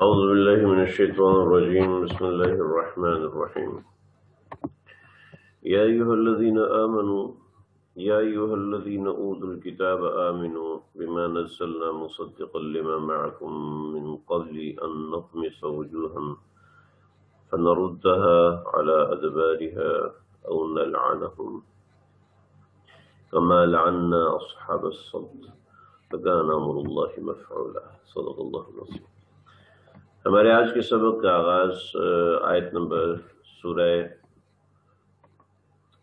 أعوذ بالله من الشيطان الرجيم. بسم الله الرحمن الرحيم. يا أيها الذين آمنوا يا أيها الذين أوتوا الكتاب آمنوا بما نزلنا مصدقا لما معكم من قبل أن نطمس وجوها فنردها على أدبارها أو نلعنهم كما لعنا أصحاب السبت وكان أمر الله مفعولا. صدق الله العظيم. ہمارے آج کے سبق کا آغاز آیت نمبر سورہ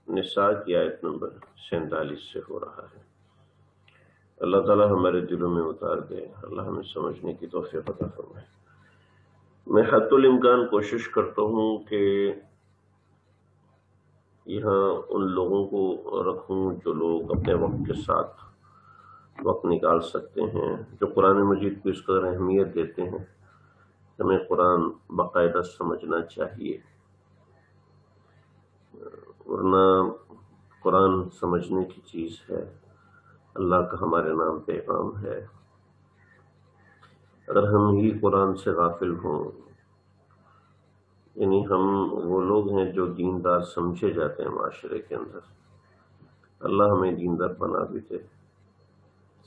نساء کی آیت نمبر 47 سے ہو رہا ہے۔ اللہ تعالیٰ ہمارے دلوں میں اتار دے، اللہ ہمیں سمجھنے کی توفیق عطا فرمائے۔ میں حد الامکان کوشش کرتا ہوں کہ یہاں ان لوگوں کو رکھوں جو لوگ اپنے وقت کے ساتھ وقت نکال سکتے ہیں، جو قرآن مجید کو اس قدر اہمیت دیتے ہیں۔ ہمیں قرآن باقاعدہ سمجھنا چاہیے، ورنہ قرآن سمجھنے کی چیز ہے، اللہ کا ہمارے نام پیغام ہے۔ اگر ہم ہی قرآن سے غافل ہوں، یعنی ہم وہ لوگ ہیں جو دیندار سمجھے جاتے ہیں معاشرے کے اندر، اللہ ہمیں دیندار بنا بھی دے،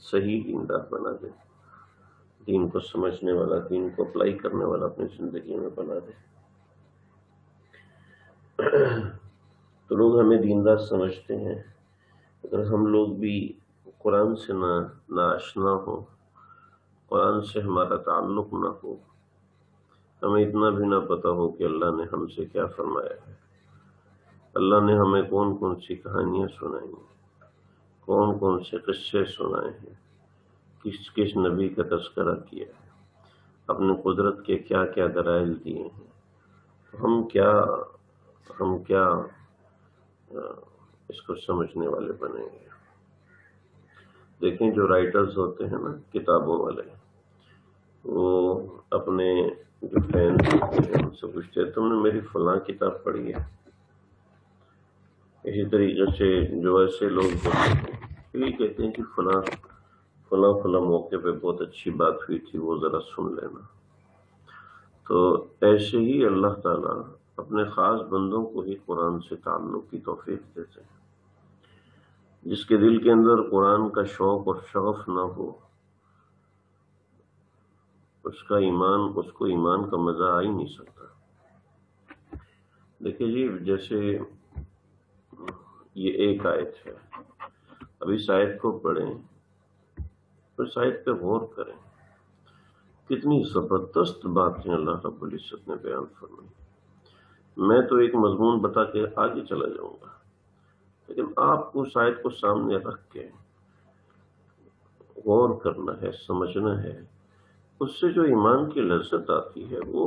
صحیح دیندار بنا دے، دین کو سمجھنے والا، دین کو اپلائی کرنے والا اپنی زندگی میں بنا دے۔ تو لوگ ہمیں دیندار سمجھتے ہیں، اگر ہم لوگ بھی قرآن سے نہ آشنا ہو، قرآن سے ہمارا تعلق نہ ہو، ہمیں اتنا بھی نہ پتہ ہو کہ اللہ نے ہم سے کیا فرمایا ہے، اللہ نے ہمیں کون کون سی کہانیاں سنائی ہیں، کون کون سے قصے سنائے ہیں، کس کس نبی کا تذکرہ کیا ہے، اپنے قدرت کے کیا کیا دلائل دیے ہیں، ہم کیا اس کو سمجھنے والے بنیں گے۔ دیکھیں جو رائٹرز ہوتے ہیں نا، کتابوں والے، وہ اپنے جو فینس ہوتے ہیں ان سے پوچھتے ہیں تم نے میری فلاں کتاب پڑھی ہے؟ اسی طریقے سے جو ایسے لوگ ہوتے ہیں یہ کہتے ہیں کہ فلاں موقع پہ بہت اچھی بات ہوئی تھی، وہ ذرا سن لینا۔ تو ایسے ہی اللہ تعالیٰ اپنے خاص بندوں کو ہی قرآن سے تعلق کی توفیق دیتے ہیں۔ جس کے دل کے اندر قرآن کا شوق اور شغف نہ ہو، اس کو ایمان کا مزہ آ ہی نہیں سکتا۔ دیکھیں جی، جیسے یہ ایک آیت ہے، اب اس آیت کو پڑھیں، اس آیت پہ غور کریں، کتنی زبردست باتیں اللہ رب العزت نے بیان فرمائی۔ میں تو ایک مضمون بتا کے آگے چلا جاؤں گا، لیکن آپ کو اس آیت کو سامنے رکھ کے غور کرنا ہے، سمجھنا ہے، اس سے جو ایمان کی لذت آتی ہے وہ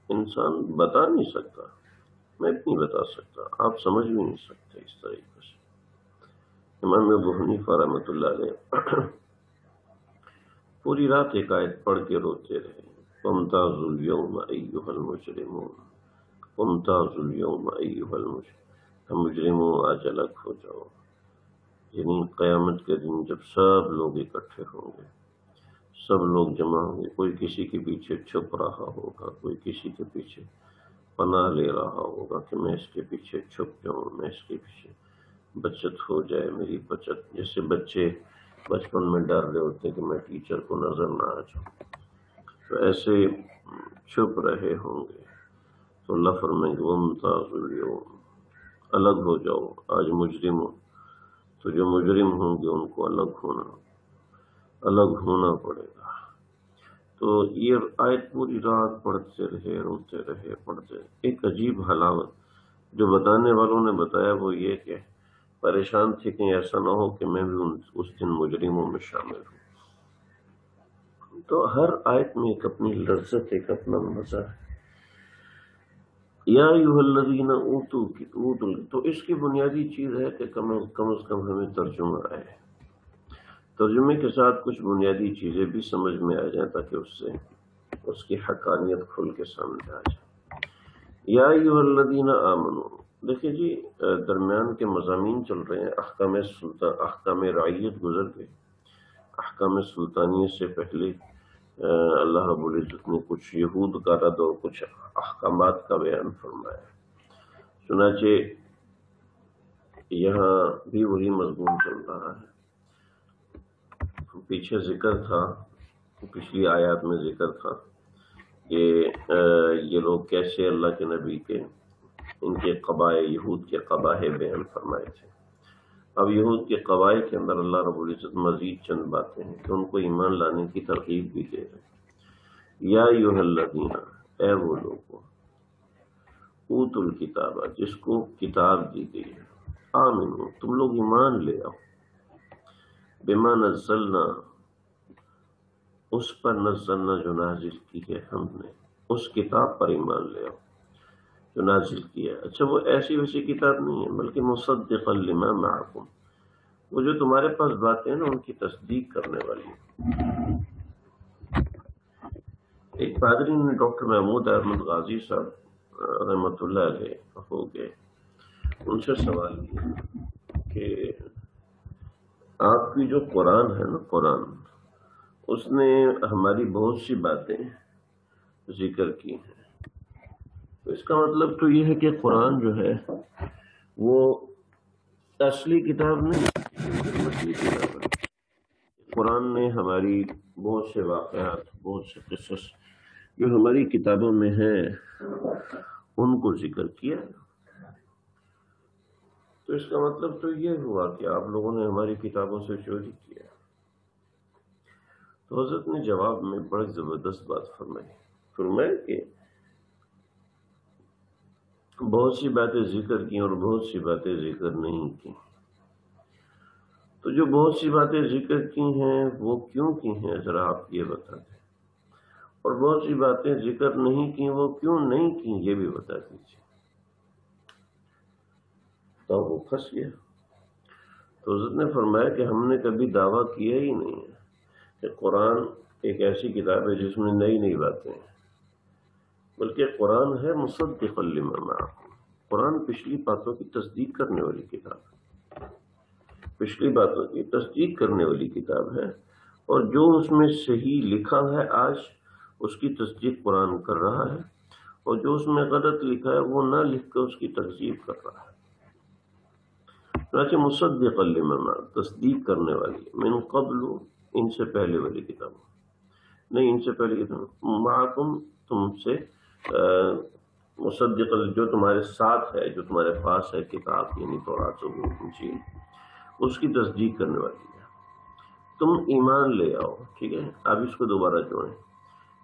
انسان بتا نہیں سکتا، میں بھی نہیں بتا سکتا، آپ سمجھ بھی نہیں سکتے اس طریقے سے۔ امام ابو حنیفہ رحمۃ اللہ علیہ پوری رات ایک آیت پڑھ کے روتے رہے، وَامْتَازُوا الْيَوْمَ أَيُّهَا الْمُجْرِمُونَ، وَامْتَازُوا الْيَوْمَ أَيُّهَا الْمُجْرِمُونَ، مجرموں آج الگ ہو جاؤ، یعنی قیامت کے دن جب سب لوگ اکٹھے ہوں گے، سب لوگ جمع ہوں گے، کوئی کسی کے پیچھے چھپ رہا ہوگا، کوئی کسی کے پیچھے پناہ لے رہا ہوگا کہ میں اس کے پیچھے چھپ جاؤں، میں اس کے پیچھے بچت ہو جائے میری بچت، جیسے بچے بچپن میں ڈر رہے ہوتے ہیں کہ میں ٹیچر کو نظر نہ آ جاؤں، تو ایسے چھپ رہے ہوں گے۔ تو اللہ فرمائیں گے وَامْتَازُوا الْيَوْمَ، الگ ہو جاؤ آج مجرموں، تو جو مجرم ہوں گے ان کو الگ ہونا پڑے گا۔ تو یہ آیت پوری رات پڑھتے رہے، روتے رہے، پڑھتے رہے۔ ایک عجیب حلاوت جو بتانے والوں نے بتایا وہ یہ کہ پریشان تھے کہ ایسا نہ ہو کہ میں بھی اس دن مجرموں میں شامل ہوں۔ تو ہر آیت میں ایک اپنی لذت، ایک اپنا مزہ ہے۔ یا ایھا الذین اوتوا، تو اس کی بنیادی چیز ہے کہ کم از کم ہمیں ترجمہ آئے، ترجمے کے ساتھ کچھ بنیادی چیزیں بھی سمجھ میں آ جائیں تاکہ اس سے اس کی حقانیت کھل کے سامنے آ جائے۔ یا ایھا الذین آمنوا، دیکھیں جی درمیان کے مضامین چل رہے ہیں، احکام رعیت گزر گئے، احکام سلطانیت سے پہلے اللہ رب العزت نے کچھ یہود کا رد اور کچھ احکامات کا بیان فرمایا۔ چنانچہ یہاں بھی وہی مضمون چل رہا ہے۔ پیچھے ذکر تھا، پچھلی آیات میں ذکر تھا کہ یہ لوگ کیسے اللہ کے نبی کے ان کے قبائح، یہود کے قبائح بیان فرمائے تھے۔ اب یہود کے قبائح کے اندر اللہ رب العزت مزید چند باتیں ہیں کہ ان کو ایمان لانے کی ترغیب بھی دے رہے ہیں۔ یا ایھا الذین، اے وہ لوگوں، اوتوا الکتاب، جس کو کتاب دی گئی ہے، آمنو، تم لوگ ایمان لے آؤ، بما نزلنا، اس پر نزلنا جو نازل کی ہے ہم نے، اس کتاب پر ایمان لے آؤ جو نازل کیا ہے۔ اچھا، وہ ایسی ویسی کتاب نہیں ہے، بلکہ مصدقا لما معکم، وہ جو تمہارے پاس باتیں ہیں نا ان کی تصدیق کرنے والی ہے۔ ایک پادری نے ڈاکٹر محمود احمد غازی صاحب رحمۃ اللہ علیہ ہو گئے، ان سے سوال کیا کہ آپ کی جو قرآن ہے نا، قرآن، اس نے ہماری بہت سی باتیں ذکر کی ہیں، تو اس کا مطلب تو یہ ہے کہ قرآن جو ہے وہ اصلی کتاب نہیں، اصلی کتاب ہے۔ قرآن نے ہماری بہت سے واقعات، بہت سے قصص جو ہماری کتابوں میں ہیں ان کو ذکر کیا، تو اس کا مطلب تو یہ ہوا کہ آپ لوگوں نے ہماری کتابوں سے چوری کیا۔ تو حضرت نے جواب میں بڑی زبردست بات فرمائی کہ بہت سی باتیں ذکر کی اور بہت سی باتیں ذکر نہیں کی۔ تو جو بہت سی باتیں ذکر کی ہیں وہ کیوں کی ہیں ذرا آپ یہ بتا دیں، اور بہت سی باتیں ذکر نہیں کی وہ کیوں نہیں کی یہ بھی بتا دیجیے۔ تو وہ پھنس گیا۔ تو حضرت نے فرمایا کہ ہم نے کبھی دعویٰ کیا ہی نہیں ہے کہ قرآن ایک ایسی کتاب ہے جس میں نئی نئی باتیں ہیں، بلکہ قرآن ہے مصدقا لما معکم، قرآن پچھلی باتوں کی تصدیق کرنے والی کتاب ہے، پچھلی باتوں کی تصدیق کرنے والی کتاب ہے، اور جو اس میں صحیح لکھا ہے آج اس کی تصدیق قرآن کر رہا ہے، اور جو اس میں غلط لکھا ہے وہ نہ لکھ کر اس کی تکذیب کر رہا ہے۔ چنانچہ مصدقا لما معکم، تصدیق کرنے والی، من قبل، ان سے پہلے والی کتاب نہیں، ان سے پہلے کتاب معکم، تم سے مصدق، جو تمہارے ساتھ ہے، جو تمہارے پاس ہے کتاب، یعنی تورات زبور انجیل، اس کی تصدیق کرنے والی ہے۔ تم ایمان لے آؤ، ٹھیک ہے، اب اس کو دوبارہ جوڑیں،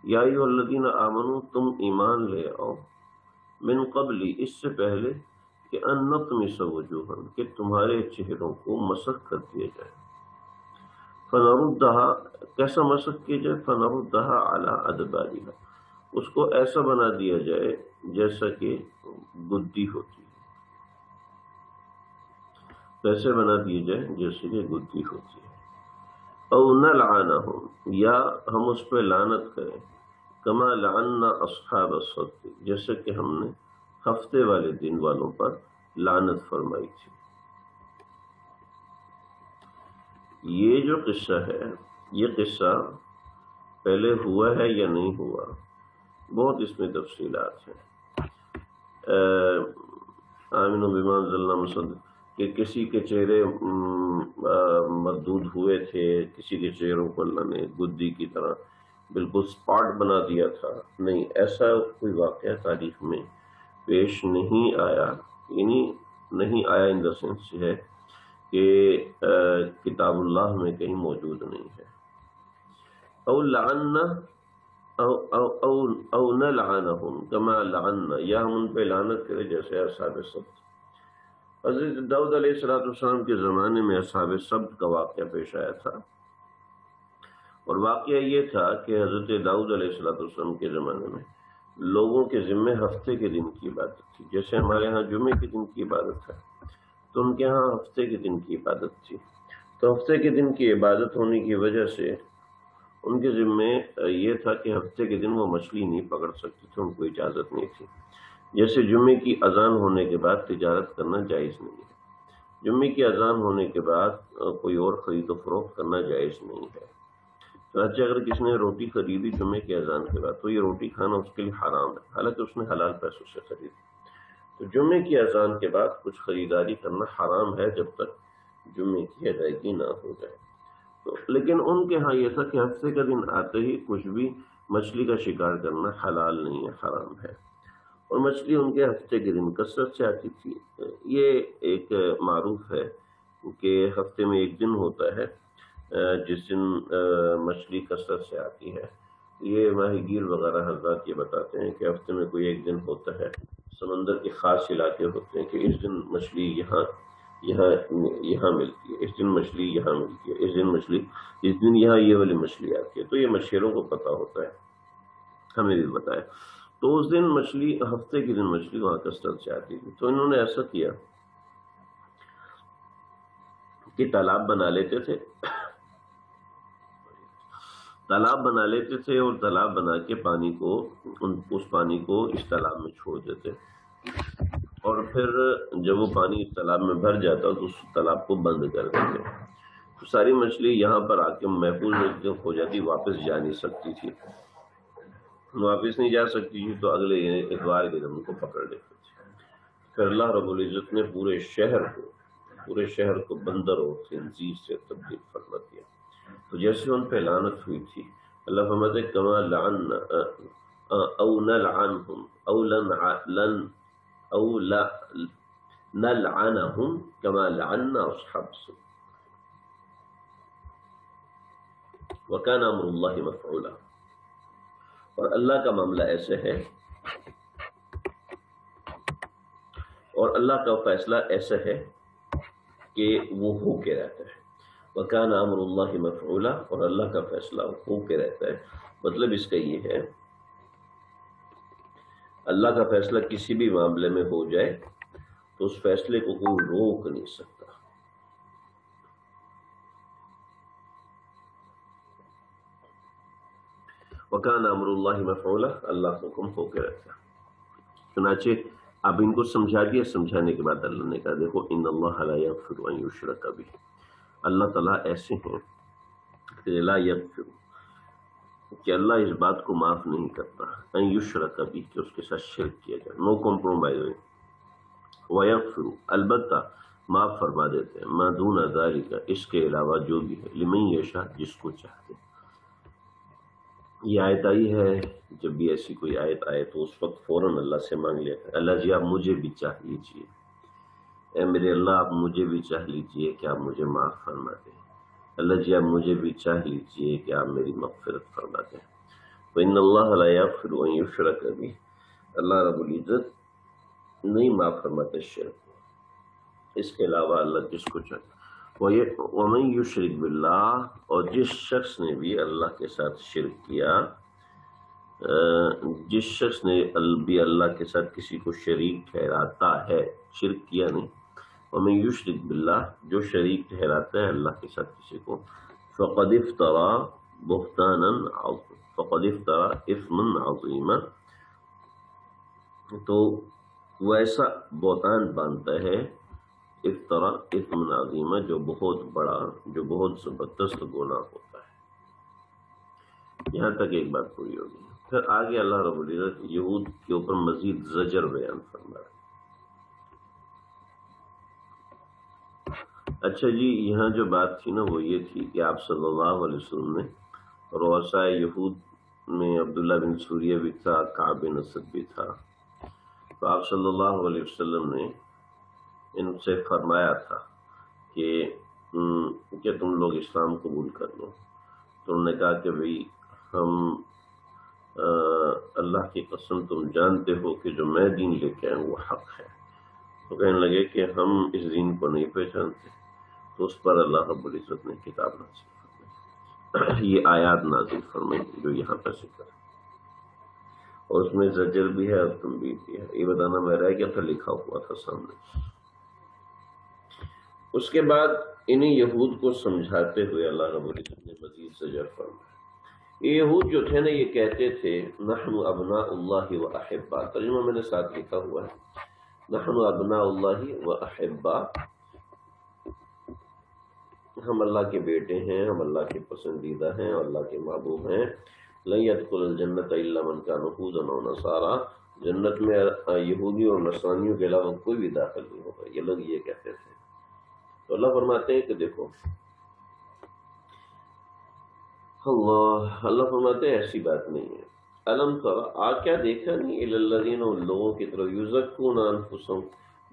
یا ایھا الذین آمنو، تم ایمان لے آؤ، من قبل، اس سے پہلے، کہ ان نطمس وجوہا، کہ تمہارے چہروں کو مسح کر دیا جائے، فنردھا، کیسا مسح کیا جائے، فنردھا علی ادبارہا، اس کو ایسا بنا دیا جائے جیسا کہ گدی ہوتی ہے، ویسے بنا دیا جائے جیسے کہ گدی ہوتی ہے، او نلعنہم، یا ہم اس پہ لعنت کریں، کما لعنا اصحاب السبت، جیسے کہ ہم نے ہفتے والے دن والوں پر لعنت فرمائی تھی۔ یہ جو قصہ ہے، یہ قصہ پہلے ہوا ہے یا نہیں ہوا، بہت اس میں تفصیلات ہیں۔ آمنوا بما انزلنا مصدق، کہ کسی کے چہرے مردود ہوئے تھے، کسی کے چہروں کو اللہ نے گدی کی طرح بالکل سپاٹ بنا دیا تھا، نہیں، ایسا کوئی واقعہ تاریخ میں پیش نہیں آیا، یعنی نہیں آیا ان دا سینس ہے کہ کتاب اللہ میں کہیں موجود نہیں ہے۔ او لعنا، او نلعنہم کما لعنا، یا ہم ان پہ لعنت کرے جیسے اصحاب سبت۔ حضرت داؤد علیہ السلام کے زمانے میں اصحاب سبت کا واقعہ پیش آیا تھا، اور واقعہ یہ تھا کہ حضرت داؤد علیہ السلام کے زمانے میں لوگوں کے ذمے ہفتے کے دن کی عبادت تھی، جیسے ہمارے ہاں جمعے کے دن کی عبادت ہے، تو ان کے ہاں ہفتے کے دن کی عبادت تھی۔ تو ہفتے کے دن کی عبادت ہونے کی وجہ سے ان کے ذمے یہ تھا کہ ہفتے کے دن وہ مچھلی نہیں پکڑ سکتے تھے، ان کو اجازت نہیں تھی۔ جیسے جمعے کی اذان ہونے کے بعد تجارت کرنا جائز نہیں ہے، جمعے کی اذان ہونے کے بعد کوئی اور خرید و فروخت کرنا جائز نہیں ہے، چنانچہ اگر کسی نے روٹی خریدی جمعے کی اذان کے بعد تو یہ روٹی کھانا اس کے لیے حرام ہے، حالانکہ اس نے حلال پیسوں سے خریدی۔ تو جمعے کی اذان کے بعد کچھ خریداری کرنا حرام ہے جب تک جمعے کی ادائیگی نہ ہو جائے۔ تو لیکن ان کے ہاں یہ تھا کہ ہفتے کا دن آتے ہی کچھ بھی مچھلی کا شکار کرنا حلال نہیں ہے، حرام ہے، اور مچھلی ان کے ہفتے کے دن کثرت سے آتی تھی۔ یہ ایک معروف ہے کہ ہفتے میں ایک دن ہوتا ہے جس دن مچھلی کثرت سے آتی ہے۔ یہ ماہی گیر وغیرہ حضرات یہ بتاتے ہیں کہ ہفتے میں کوئی ایک دن ہوتا ہے، سمندر کے خاص علاقے ہوتے ہیں کہ اس دن مچھلی یہاں ملتی ہے، اس دن مچھلی یہاں ملتی ہے، اس دن یہاں یہ والی مچھلی آتی ہے۔ تو یہ مچھیروں کو پتہ ہوتا ہے، ہمیں بھی بتایا۔ تو اس دن مچھلی، ہفتے کے دن مچھلی وہاں کثرت سے آتی تھی۔ تو انہوں نے ایسا کیا کہ تالاب بنا لیتے تھے اور تالاب بنا کے اس پانی کو اس تالاب میں چھوڑ دیتے، اور پھر جب وہ پانی اس تالاب میں بھر جاتا تو اس تالاب کو بند کر دیتے۔ تو ساری مچھلی یہاں پر آ کے محفوظ ہو جاتی، واپس جا نہیں سکتی تھی، تو اگلے اتوار کے دن ان کو پکڑ لیتے تھے۔ پھر اللہ رب العزت نے پورے شہر کو بندر اور خنزیر سے تبدیل فرما دیا۔ تو جیسے ان پہ لعنت ہوئی تھی، اللہ فرماتے کما لعنا او نلعنہم او نلعنہم کما لعنا اصحاب السبت وکان امر اللہ مفعولا۔ اور اللہ کا معاملہ ایسے ہے، اور اللہ کا فیصلہ ایسا ہے کہ وہ ہو کے رہتا ہے۔ وَكَانَ أَمْرُ اللَّهِ مَفْعُولًا، اور اللہ کا فیصلہ ہو کے رہتا ہے۔ مطلب اس کا یہ ہے، اللہ کا فیصلہ کسی بھی معاملے میں ہو جائے تو اس فیصلے کو کوئی روک نہیں سکتا۔ وَكَانَ أَمْرُ اللَّهِ مَفْعُولًا، اللہ کا حکم ہو کے رہتا ہے۔ چنانچہ اب ان کو سمجھا دیا، سمجھانے کے بعد اللہ نے کہا دیکھو ان اللہ لا یغفر ان یشرک بہ، اللہ تعالیٰ ایسے ہیں کہ لا یغفر، کہ اللہ اس بات کو معاف نہیں کرتا، ان یشرک بہ، کہ اس کے ساتھ شرک کیا جائے، نو کمپرومائز، ویغفر، البتہ معاف فرما دیتے ہیں، ما دون ذالک، اس کے علاوہ جو بھی ہے، لمن یشاء، جس کو چاہتے۔ یہ آیت آئی ہے، جب بھی ایسی کوئی آیت آئے تو اس وقت فوراً اللہ سے مانگ لیتا ہے، اللہ جی آپ مجھے بھی چاہ لیجئے، اے میرے اللہ آپ مجھے بھی چاہ لیجئے کہ آپ مجھے معاف فرما دیں، اللہ جی آپ مجھے بھی چاہ لیجئے کہ آپ میری مغفرت فرما دیں۔ وَإِنَّ اللَّهَ لَا يَغْفِرُ أَن يُشْرَكَ بِهِ، اللہ رب العزت نہیں معاف فرماتے شرک، اس کے علاوہ اللہ جس کو چاہتے۔ وَمَن يُشْرِكْ بِاللَّهِ، اور جس شخص نے بھی اللہ کے ساتھ شرک کیا، جس شخص نے بھی اللہ کے ساتھ کسی کو شریک ٹھہراتا ہے، شرک کیا نہیں، وَمَن يُشْرِكْ بِاللَّهِ، جو شریک ٹھہراتا ہے اللہ کے ساتھ کسی کو، فَقَدِ افْتَرَىٰ بُهْتَانًا عَظِيمًا، فَقَدِ افْتَرَىٰ إِثْمًا عَظِيمًا، تو وہ ایسا بہتان باندھتا ہے، افطرا اثم عظیمہ، جو بہت بڑا، جو بہت زبردست گناہ ہوتا ہے۔ یہاں تک ایک بات پوری ہوگی، پھر آگے اللہ رب العزت یہود کے اوپر مزید زجر بیان فرما رہا ہے۔ اچھا جی، یہاں جو بات تھی نا وہ یہ تھی کہ آپ صلی اللہ علیہ وسلم نے رؤساء یہود میں عبداللہ بن سوریہ بھی تھا، کعب بن اسد بھی تھا، تو آپ صلی اللہ علیہ وسلم نے ان سے فرمایا تھا کہ تم لوگ اسلام قبول کر لو، تو انہوں نے کہا کہ بھئی ہم اللہ کی قسم تم جانتے ہو کہ جو میں دین لے کے آئے وہ حق ہے۔ تو کہنے لگے کہ ہم اس دین کو نہیں پہچانتے، تو اس پر اللہ رب العزت نے کتاب نازل فرمائی، یہ آیات نازل فرمائی جو یہاں پر ذکر ہے، اور اس میں زجر بھی ہے اور تنبیہ بھی ہے۔ یہ بتانا میں رہ گیا تھا، لکھا ہوا تھا سامنے۔ اس کے بعد انہیں یہود کو سمجھاتے ہوئے اللہ رب العزت نے مزید زجر فرمایا۔ یہ یہود جو تھے نا، یہ کہتے تھے نحن ابناء اللہ و احباء، ترجمہ میں نے ساتھ لکھا ہوا ہے، نحن ابناء اللہ و احباء، ہم اللہ کے بیٹے ہیں، ہم اللہ کے پسندیدہ ہیں اور اللہ کے محبوب ہیں. لن يدخل الجنت الا من كان هودا او نصارا، جنت میں یہودی اور نصرانیوں کے علاوہ کوئی بھی داخل نہیں ہوگا. یہ لوگ یہ کہتے تھے. تو اللہ فرماتے ہیں کہ دیکھو، اللہ فرماتے ہیں ایسی بات نہیں ہے. الم تر، کیا دیکھا نہیں، الی الذین، ان لوگوں کی طرف، یزکون انفسہم،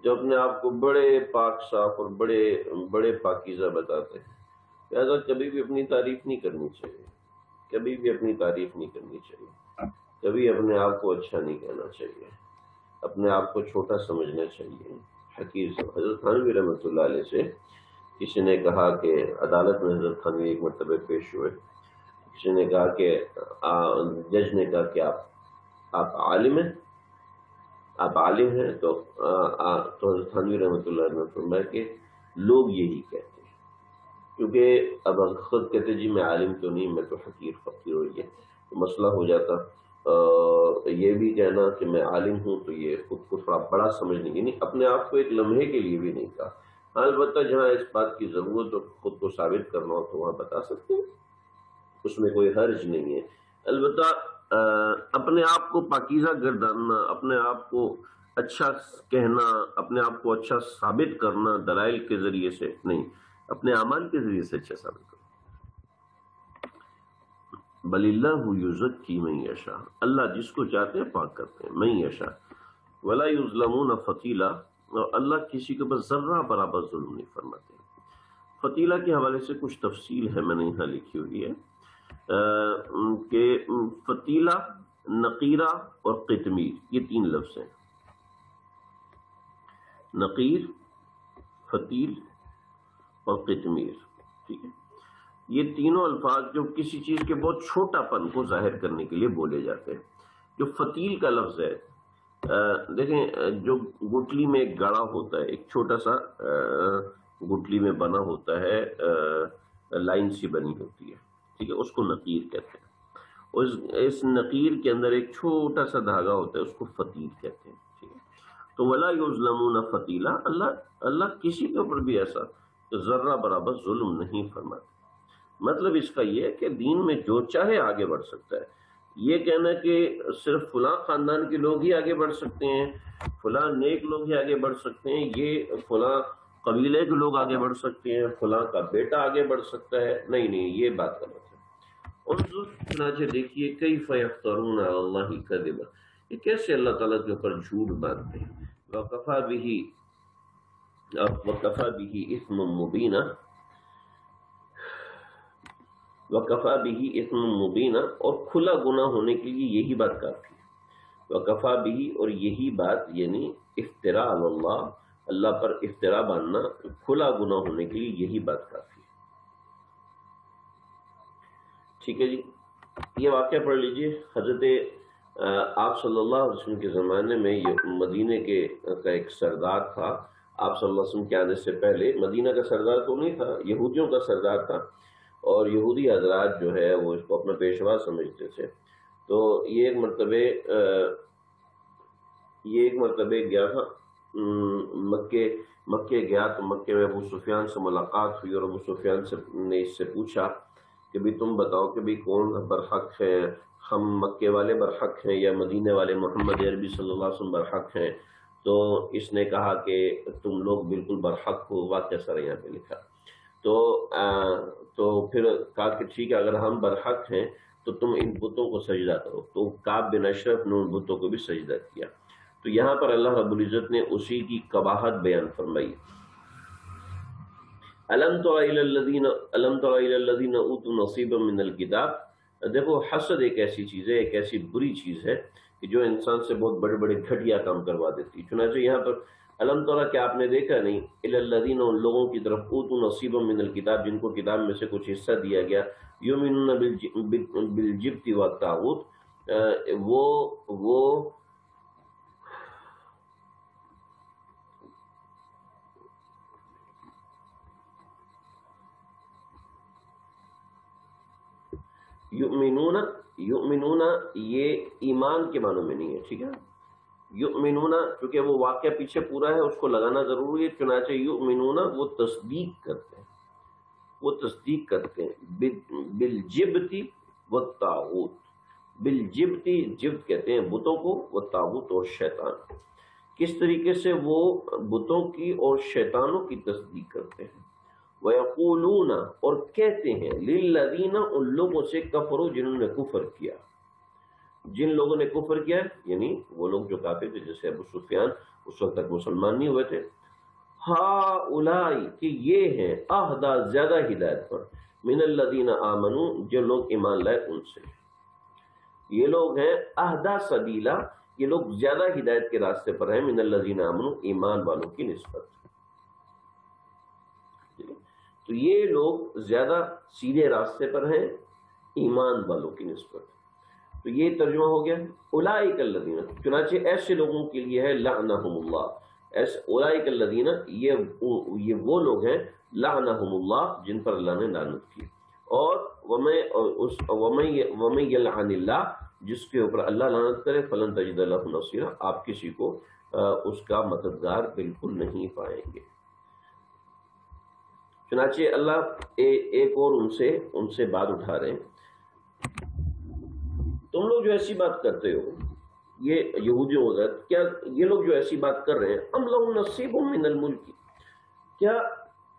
جو اپنے آپ کو بڑے پاک صاف اور بڑے بڑے پاکیزہ بتاتے ہیں. لہٰذا کبھی بھی اپنی تعریف نہیں کرنی چاہیے، کبھی بھی اپنی تعریف نہیں کرنی چاہیے، کبھی اپنے آپ کو اچھا نہیں کہنا چاہیے، اپنے آپ کو چھوٹا سمجھنا چاہیے. حقیر سے حضرت تھانوی رحمۃ اللہ علیہ سے کسی نے کہا کہ عدالت میں حضرت تھانوی ایک مرتبہ پیش ہوئے. کسی نے کہا کہ جج نے کہا کہ آپ عالم ہیں، آپ عالم ہیں. تو حضرت تھانوی رحمۃ اللہ نے فرمایا کہ لوگ یہی کہتے ہیں، کیونکہ اب خود کہتے جی میں عالم تو نہیں، میں تو حقیر فقیر ہو. یہ تو مسئلہ ہو جاتا. یہ بھی کہنا کہ میں عالم ہوں تو یہ خود کو تھوڑا بڑا سمجھنے کی نہیں، اپنے آپ کو ایک لمحے کے لیے بھی نہیں کہا. ہاں البتہ جہاں اس بات کی ضرورت ہو خود کو ثابت کرنا ہو تو وہاں بتا سکتے ہیں، اس میں کوئی حرج نہیں ہے. البتہ اپنے آپ کو پاکیزہ گرداننا، اپنے آپ کو اچھا کہنا، اپنے آپ کو اچھا ثابت کرنا دلائل کے ذریعے سے نہیں، اپنے اعمال کے ذریعے سے اچھا ثابت کرنا. بل اللہ یزکی من یشاء، اللہ جس کو چاہتے ہیں پاک کرتے ہیں. من یشاء ولا یظلمون فتیلا، اور اللہ کسی کے بس ذرہ برابر ظلم نہیں فرماتے. فتیلہ کے حوالے سے کچھ تفصیل ہے، میں نے یہاں لکھی ہوئی ہے کہ فتیلہ، نقیرہ اور قطمیر، یہ تین لفظ ہیں. نقیر، فتیل اور قطمیر، ٹھیک ہے. یہ تینوں الفاظ جو کسی چیز کے بہت چھوٹا پن کو ظاہر کرنے کے لیے بولے جاتے ہیں. جو فتیل کا لفظ ہے، دیکھیں جو گٹلی میں ایک گڑا ہوتا ہے، ایک چھوٹا سا گٹلی میں بنا ہوتا ہے، لائن سی بنی ہوتی ہے، ٹھیک ہے، اس کو نقیر کہتے ہیں. اس نقیر کے اندر ایک چھوٹا سا دھاگا ہوتا ہے، اس کو فتیل کہتے ہیں، ٹھیک ہے. تو ولا یظلمون فتیلا، اللہ کسی کے اوپر بھی ایسا ذرہ برابر ظلم نہیں فرماتے. مطلب اس کا یہ ہے کہ دین میں جو چاہے آگے بڑھ سکتا ہے. یہ کہنا کہ صرف فلاں خاندان کے لوگ ہی آگے بڑھ سکتے ہیں، فلاں نیک لوگ ہی آگے بڑھ سکتے ہیں، یہ فلاں قبیلے کے لوگ آگے بڑھ سکتے ہیں، فلاں کا بیٹا آگے بڑھ سکتا ہے، نہیں نہیں، یہ بات غلط ہے. چنانچہ دیکھیے کیف یفترون علی اللہ کذبا، یہ کیسے اللہ تعالیٰ کے اوپر جھوٹ باندھتے ہیں. وکفی بہ اثما مبینا، وکفا بھی اسم مبینہ، اور کھلا گناہ ہونے کے لیے یہی بات کافی ہے. وکفا بھی، اور یہی بات یعنی افتراء علی اللہ، اللہ پر افتراء باندھنا، کھلا گناہ ہونے کے لیے یہی بات کافی ہے. ٹھیک ہے جی. یہ واقعہ پڑھ لیجئے. حضرت آپ صلی اللہ علیہ وسلم کے زمانے میں یہ مدینے کا ایک سردار تھا. آپ صلی اللہ علیہ وسلم کے آنے سے پہلے مدینہ کا سردار تو نہیں تھا، یہودیوں کا سردار تھا، اور یہودی حضرات جو ہے وہ اس کو اپنا پیشوا سمجھتے تھے. تو یہ ایک مرتبہ گیا تھا مکے گیا، تو مکے میں ابو سفیان سے ملاقات ہوئی، اور ابو سفیان نے اس سے پوچھا کہ بھی تم بتاؤ کہ بھی کون برحق ہے، ہم مکے والے برحق ہیں یا مدینے والے محمد عربی صلی اللہ علیہ وسلم برحق ہیں؟ تو اس نے کہا کہ تم لوگ بالکل برحق ہو، واقعہ سر یہاں پہ لکھا. تو پھر کہا کہ ٹھیک ہے، اگر ہم برحق ہیں تو تم ان بتوں کو سجدہ کرو. تو کعب بن اشرف نے ان بتوں کو بھی سجدہ کیا. تو یہاں پر اللہ رب العزت نے اسی کی قباحت بیان فرمائی. الم تر الی الذین اوتوا نصیبا من الکتاب. دیکھو حسد ایک ایسی چیز ہے، ایک ایسی بری چیز ہے کہ جو انسان سے بہت بڑے بڑے گھٹیا کام کروا دیتی. چنانچہ یہاں پر الم تر، کہ آپ نے دیکھا نہیں، الی الذین، ان لوگوں کی طرف، اوتوا نصیبا من الکتاب، جن کو کتاب میں سے کچھ حصہ دیا گیا، یؤمنون بالجبت والطاغوت، وہ یؤمنون یہ ایمان کے معنوں میں نہیں ہے، ٹھیک ہے. یؤمنون کیونکہ وہ واقعہ پیچھے پورا ہے، اس کو لگانا ضروری ہے. چنانچہ یؤمنون، وہ تصدیق کرتے ہیں. وہ تصدیق کرتے ہیں بالجبتی والطاغوت. بالجبتی، جبت کہتے ہیں بتوں کو، والطاغوت اور شیطان. کس طریقے سے وہ بتوں کی اور شیطانوں کی تصدیق کرتے ہیں. وَيَقُولُونَ اور کہتے ہیں لِلَّذِينَ ان لوگوں سے کفروا جنہوں نے کفر کیا. جن لوگوں نے کفر کیا یعنی وہ لوگ جو کافر تھے، جیسے ابو سفیان اس وقت تک مسلمان نہیں ہوئے تھے. ہؤلائی کہ یہ ہیں اہدی زیادہ ہدایت پر، من الذین آمنوا جو لوگ ایمان لائے ان سے. یہ لوگ ہیں اہدی سبیلا، یہ لوگ زیادہ ہدایت کے راستے پر ہیں، من الذین آمنوا ایمان والوں کی نسبت. تو یہ لوگ زیادہ سیدھے راستے پر ہیں ایمان والوں کی نسبت. تو یہ ترجمہ ہو گیا اولئک الذین، چنانچہ ایسے لوگوں کے لیے ہے لعنہم اللہ. اولئک الذین یہ وہ لوگ ہیں لعنہم اللہ جن پر اللہ نے لعنت کی. اور ومن یلعن اللہ جس کے اوپر اللہ لعنت کرے فلن تجد لہ نصیرا، آپ کسی کو اس کا مددگار بالکل نہیں پائیں گے. چنانچہ اللہ ایک اور ان سے بات اٹھا رہے ہیں. تم لوگ جو ایسی بات کرتے ہو، یہ یہودیوں وغیرہ، کیا یہ لوگ جو ایسی بات کر رہے ہیں ام لہم نصیب من الملک، کیا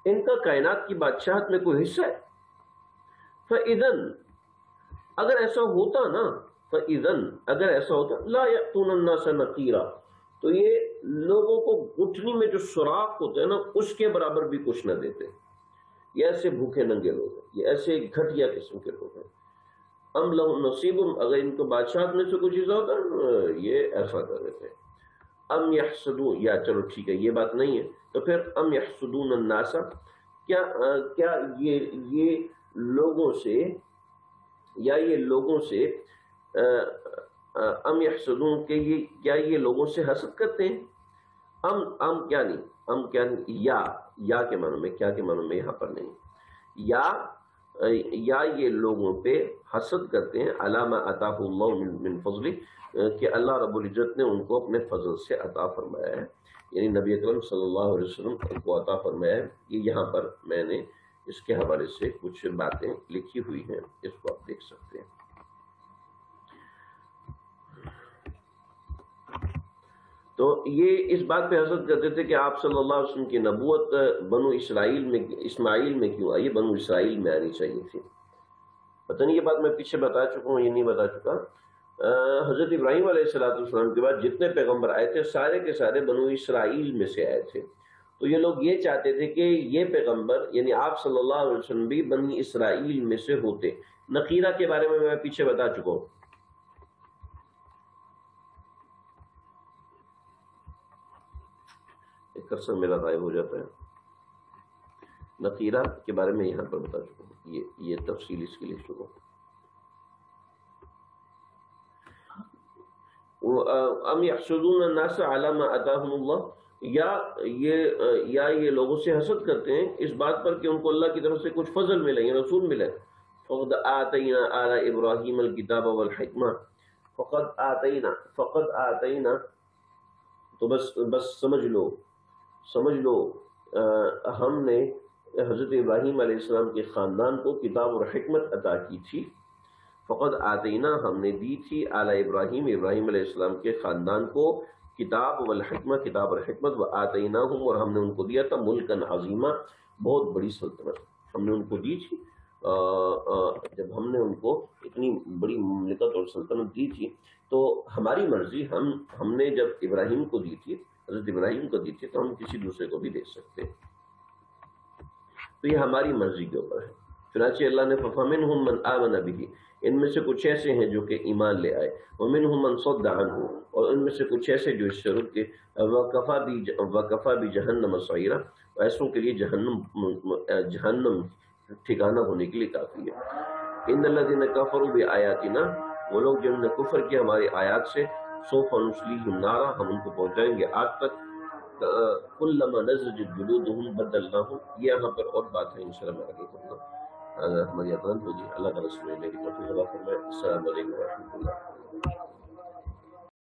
ان کا کائنات کی بادشاہت میں کوئی حصہ ہے؟ فَإِذًا اگر ایسا ہوتا نا، فَإِذًا اگر ایسا ہوتا لا يأتون الناس نقیرا، تو یہ لوگوں کو گھٹنی میں جو سوراخ ہوتا ہے نا اس کے برابر بھی کچھ نہ دیتے. یہ ایسے بھوکے ننگے لوگ ہیں، یہ ایسے گھٹیا قسم کے لوگ ہیں. ام لہم نصیب اگر ان کو بادشاہت میں سے کچھ چیز ہوتا یہ ایسا کر رہے تھے. ام یحسدون، یا چلو ٹھیک ہے یہ بات نہیں ہے، تو پھر ام یحسدون الناس، کیا یہ لوگوں سے، یا یہ لوگوں سے ام یحسدون کہ کیا یہ لوگوں سے حسد کرتے ہیں. ام کیا نہیں یا کے معنوں میں، کیا کے معنوں میں یہاں پر نہیں. یا یہ لوگوں پہ حسد کرتے ہیں علی ما اتاہ اللہ من فضلہ، کہ اللہ رب العزت نے ان کو اپنے فضل سے عطا فرمایا ہے، یعنی نبی اکرم صلی اللہ علیہ وسلم کو عطا فرمایا ہے. یہ یہاں پر میں نے اس کے حوالے سے کچھ باتیں لکھی ہوئی ہیں، اس کو آپ دیکھ سکتے ہیں. تو یہ اس بات پہ حسد کرتے تھے کہ آپ صلی اللہ علیہ وسلم کی نبوت بنو اسماعیل میں کیوں آئی، بنو اسرائیل میں آنی چاہیے تھی. پتہ نہیں یہ بات میں پیچھے بتا چکا ہوں یہ نہیں بتا چکا. حضرت ابراہیم علیہ السلام کے بعد جتنے پیغمبر آئے تھے سارے کے سارے بنو اسرائیل میں سے آئے تھے. تو یہ لوگ یہ چاہتے تھے کہ یہ پیغمبر یعنی آپ صلی اللہ علیہ وسلم بھی بنی اسرائیل میں سے ہوتے. نقیرہ کے بارے میں پیچھے بتا چکا ہوں. کرسر میرا غائب ہو جاتا ہے. نقیرہ کے بارے میں یہاں پر بتا چکا ہوں، یہ تفصیل اس کے لیے شروع. ام یحسدون الناس علی ما اتاہم اللہ، یا یہ لوگوں سے حسد کرتے ہیں اس بات پر کہ ان کو اللہ کی طرف سے کچھ فضل ملے یا رسول ملے. فقد آتینا آل ابراہیم الکتاب والحکمہ، فقد آتینا تو بس سمجھ لو ہم نے حضرت ابراہیم علیہ السلام کے خاندان کو کتاب اور حکمت عطا کی تھی. فقد آتینا ہم نے دی تھی آل ابراہیم علیہ السلام کے خاندان کو کتاب والحکمہ کتاب اور حکمت، و آتیناہم اور ہم نے ان کو دیا تھا ملکن عظیمہ بہت بڑی سلطنت ہم نے ان کو دی تھی. جب ہم نے ان کو اتنی بڑی مملکت اور سلطنت دی تھی تو ہماری مرضی ہم نے جب ابراہیم کو دی تھی، حضرت ابراہیم کو دی تھی، تو ہم کسی دوسرے کو بھی دے سکتے ہیں. تو یہ ہماری مرضی کے اوپر ہے. چنانچہ اللہ نے فَمِنْهُمْ مَنْ آمَنَ بِهِ، ان میں سے کچھ ایسے ہیں جو کہ ایمان لے آئے. وَمِنْهُمْ مَنْ صَدَّ عَنْهُ، اور ان میں سے کچھ ایسے جو اس سے رک کے. وَكَفَى بِجَهَنَّمَ سَعِيرًا، ایسوں کے لیے جہنم ٹھکانہ ہونے کے لیے کافی ہے. إِنَّ الَّذِينَ كَفَرُوا بِآيَاتِنَا، وہ لوگ جنہوں نے کفر کیا ہماری آیات سے، سوف نصلیہم نارا، ہم ان کو پہنچائیں گے آگ تک. کلما نضجت جلودہم بدلناہم، یہ یہاں پر اور بات ہے انشاءاللہ میں آگے کرنا. ہماری اذان ہوگی. اللہ تعالیٰ سننے کی توفیق عطا فرمائے. السلام علیکم ورحمۃ اللہ.